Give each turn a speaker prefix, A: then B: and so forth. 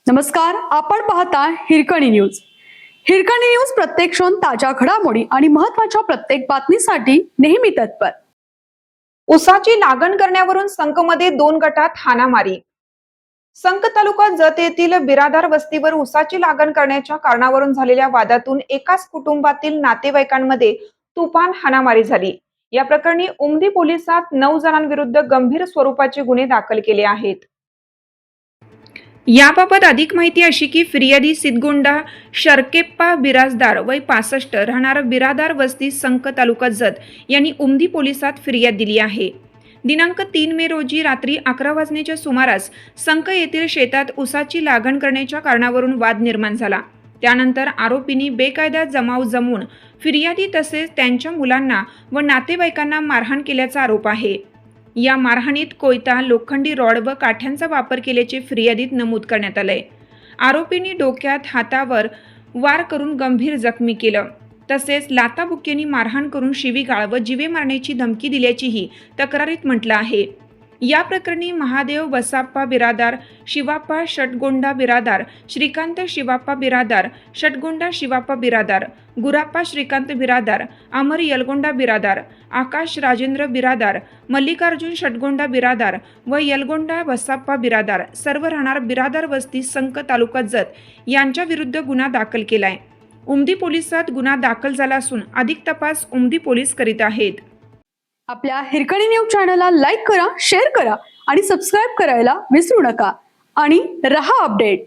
A: नमस्कार, आपण पाहता हिरकणी न्यूज. हिरकणी न्यूज प्रत्येक क्षण ताज्या घडामोडी आणि महत्त्वाच्या प्रत्येक बातमीसाठी नेहमी तत्पर.
B: उसाची लागण करण्यावरून संकमध्ये 2 गटात हाणामारी. संक तालुका जत येथील बिरादार वस्तीवर उसाची लागण करण्याच्या कारणावरून झालेल्या वादातून एकाच कुटुंबातील नातेवाईकांमध्ये तुफान हाणामारी झाली. या प्रकरणी उमदी पोलिसात 9 जणांविरुद्ध गंभीर स्वरूपाचे गुन्हे दाखल केले आहेत. याबाबत अधिक माहिती अशी की फिर्यादी सिद्धगोंडा शरकेप्पा बिराजदार वय 65 राहणार बिरादार वस्ती संक तालुका जत यांनी उमदी पोलिसात फिर्याद दिली आहे. दिनांक 3 मे रोजी रात्री 11 वाजण्याच्या सुमारास संक येथील शेतात उसाची लागण करण्याच्या कारणावरून वाद निर्माण झाला. त्यानंतर आरोपींनी बेकायदा जमाव जमवून फिर्यादी तसेच त्यांच्या मुलांना व नातेवाईकांना मारहाण केल्याचा आरोप आहे. या मारहाणीत कोयता, लोखंडी रॉड व काठ्यांचा वापर केल्याचे फिर्यादीत नमूद करण्यात आलंय. आरोपींनी डोक्यात, हातावर वार करून गंभीर जखमी केलं. तसेच लाथाबुक्क्यांनी मारहाण करून शिवीगाळ व जीवे मारण्याची धमकी दिल्याचीही तक्रारीत म्हटलं आहे. या प्रकरणी महादेव बसाप्पा बिरादार, शिवाप्पा षटगोंडा बिरादार, श्रीकांत शिवाप्पा बिरादार, षटगोंडा शिवाप्पा बिरादार, गुराप्पा श्रीकांत बिरादार, अमर यलगोंडा बिरादार, आकाश राजेंद्र बिरादार, मल्लिकार्जुन षटगोंडा बिरादार व यलगोंडा बसाप्पा बिरादार सर्व राहणार बिरादार वस्ती संक तालुका जत यांच्या विरुद्ध गुन्हा दाखल केलाय. उमदी पोलिसात गुन्हा दाखल झाला असून अधिक तपास उमदी पोलीस करीत आहेत.
A: आपल्या हिरकणी न्यूज चॅनलला लाईक करा, शेअर करा आणि सबस्क्राईब करायला विसरू नका आणि रहा अपडेट.